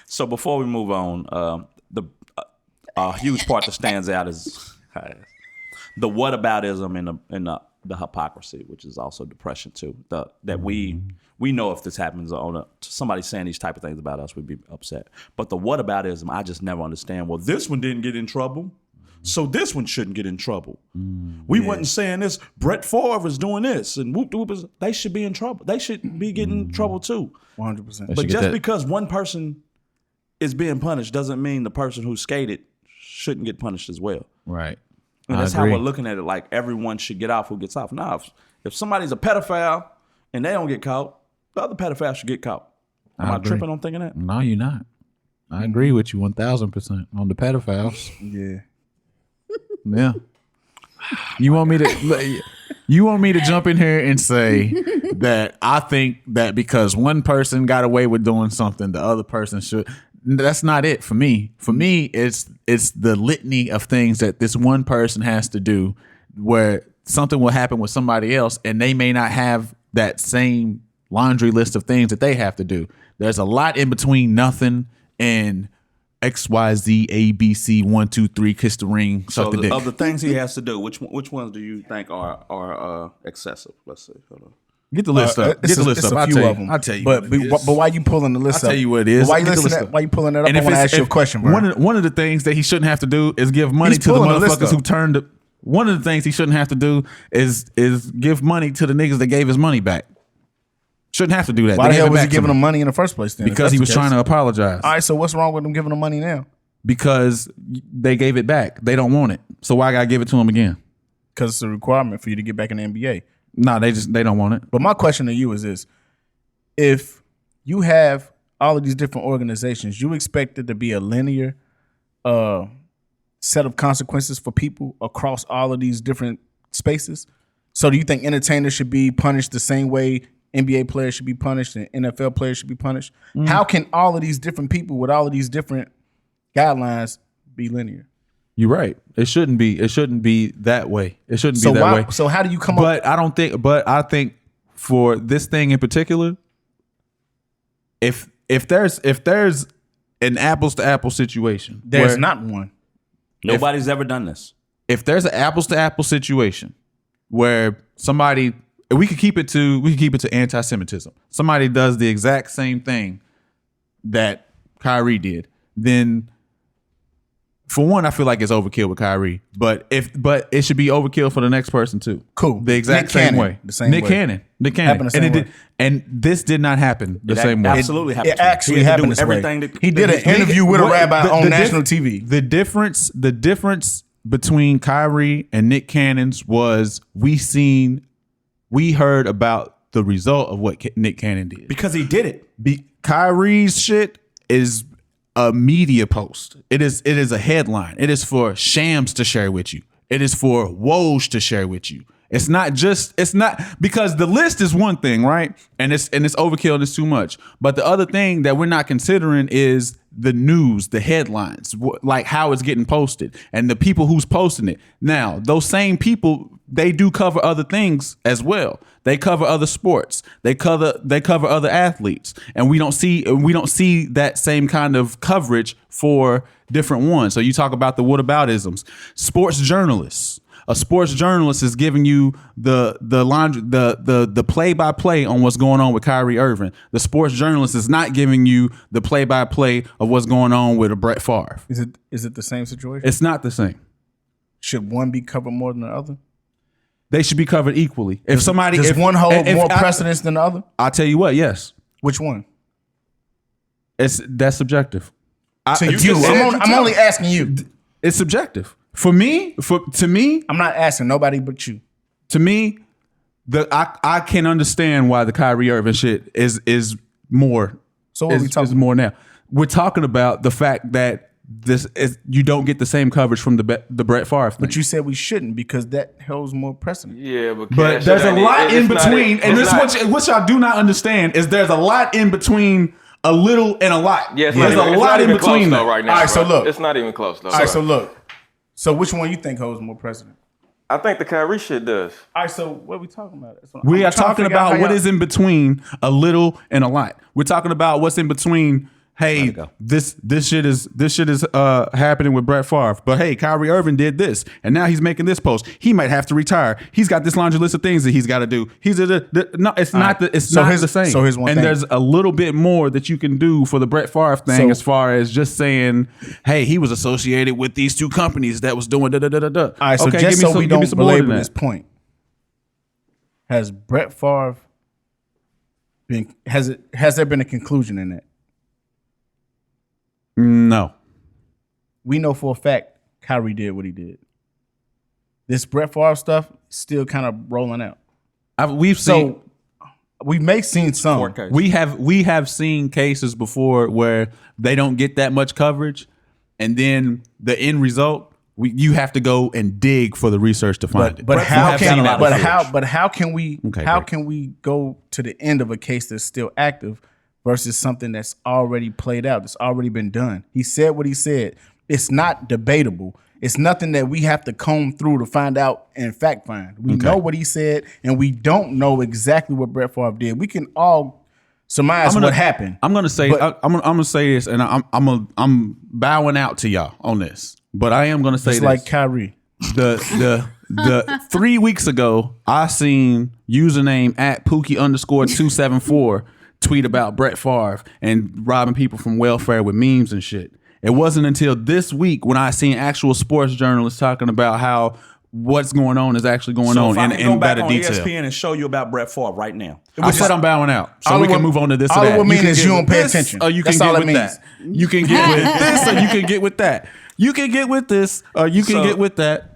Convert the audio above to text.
So before we move on, a huge part that stands out is the whataboutism and the hypocrisy, which is also depression too. That we know if this happens somebody saying these type of things about us, we'd be upset. But the whataboutism, I just never understand. Well, this one didn't get in trouble, so this one shouldn't get in trouble. We wasn't saying this. Brett Favre is doing this, and whoop whoop. They should be in trouble. They should be getting in trouble too. 100%. But just because one person is being punished doesn't mean the person who skated shouldn't get punished as well. Right. And that's how we're looking at it. Like everyone should get off who gets off. Now, if somebody's a pedophile and they don't get caught, the other pedophile should get caught. Am I tripping on thinking that? No, you're not. I agree with you 1,000% on the pedophiles. Yeah. Yeah. You want me to jump in here and say that I think that because one person got away with doing something, the other person should. That's not it for me. For me, it's the litany of things that this one person has to do where something will happen with somebody else and they may not have that same laundry list of things that they have to do. There's a lot in between nothing and XYZ ABC 1 2 3 kiss the ring, suck the dick. Of the things he has to do, which ones do you think are excessive? Let's see. Hold on. Get the list up. Get the list up. I'll tell you. But why you pulling the list up? I'll tell you what it is. Why you pulling that up? I want to ask you a question, bro. One of the things that he shouldn't have to do is give money to the motherfuckers who turned it. One of the things he shouldn't have to do is give money to the niggas that gave his money back. Shouldn't have to do that. Why the hell was he giving them money in the first place then? Because he was trying to apologize. All right, so what's wrong with him giving them money now? Because they gave it back. They don't want it. So why I gotta give it to them again? Because it's a requirement for you to get back in the NBA. No, they don't want it. But my question to you is this. If you have all of these different organizations, you expect it to be a linear set of consequences for people across all of these different spaces? So do you think entertainers should be punished the same way NBA players should be punished and NFL players should be punished? How can all of these different people with all of these different guidelines be linear? You're right. It shouldn't be. It shouldn't be that way. It shouldn't be that way. So how do you come up? But I think for this thing in particular, if there's an apples to apples situation, there's not one. Nobody's ever done this. If there's an apples to apples situation where somebody, we could keep it to antisemitism. Somebody does the exact same thing that Kyrie did, then for one, I feel like it's overkill with Kyrie. But it should be overkill for the next person too. Cool. The exact same way. The same way. Nick Cannon. And this did not happen the same way. Absolutely happened. It actually happened this way. He did an interview with a rabbi on national TV. The difference between Kyrie and Nick Cannon's was we heard about the result of what Nick Cannon did. Because he did it. Kyrie's shit is a media post. It is a headline. It is for Shams to share with you. It is for Woj to share with you. It's not because the list is one thing, right? And it's overkill and it's too much. But the other thing that we're not considering is the news, the headlines, like how it's getting posted and the people who's posting it. Now, those same people, they do cover other things as well. They cover other sports. They cover other athletes, and we don't see that same kind of coverage for different ones. So you talk about the whataboutisms. Sports journalists. A sports journalist is giving you the play-by-play on what's going on with Kyrie Irving. The sports journalist is not giving you the play-by-play of what's going on with a Brett Favre. Is it the same situation? It's not the same. Should one be covered more than the other? They should be covered equally. Does one hold more precedence than the other? I'll tell you what, yes. Which one? That's subjective. I'm only asking you. It's subjective. To me, I'm not asking nobody but you. To me, I can understand why the Kyrie Irving shit is more. So what are we talking about? More now? We're talking about the fact that you don't get the same coverage from the Brett Favre thing. But you said we shouldn't because that holds more precedent. Yeah, but there's a lot in between, and what y'all do not understand is there's a lot in between a little and a lot. Yeah, there's a lot in between though right now. All right, so look, it's not even close though. All right, so look. So which one you think holds more precedent? I think the Kyrie shit does. All right, so what are we talking about? We are talking about what is in between a little and a lot. We're talking about what's in between hey, go. this shit is happening with Brett Favre. But hey, Kyrie Irving did this, and now he's making this post. He might have to retire. He's got this laundry list of things that he's got to do. No, it's not the same. So here's one and thing. there's a little bit more that you can do for the Brett Favre thing, as far as just saying, hey, he was associated with these two companies that was doing da da da da da. All right, so okay, just so we don't belabor that. this point, has Brett Favre has there been a conclusion in that? No. We know for a fact Kyrie did what he did. This Brett Favre stuff is still kind of rolling out. We may seen some. Court case. We have seen cases before where they don't get that much coverage, and then the end result, you have to go and dig for the research to find it. But how can we go to the end of a case that's still active versus something that's already played out, that's already been done? He said what he said. It's not debatable. It's nothing that we have to comb through to find out and fact find. We know what he said, and we don't know exactly what Brett Favre did. We can all surmise what happened. I'm gonna say this, and I'm bowing out to y'all on this, but I am gonna say Just this. like Kyrie. The 3 weeks ago, I seen username @Pookie_274 tweet about Brett Favre and robbing people from welfare with memes and shit. It wasn't until this week when I seen actual sports journalists talking about how what's going on is actually going on in better detail. ESPN and show you about Brett Favre right now. I said I'm bowing out, so we can move on to this. All or it that. would mean is get you don't with pay this, attention. or you can That's get all it with means. that. You can get with this, or you can get with that. You can get with this, or you can get with that.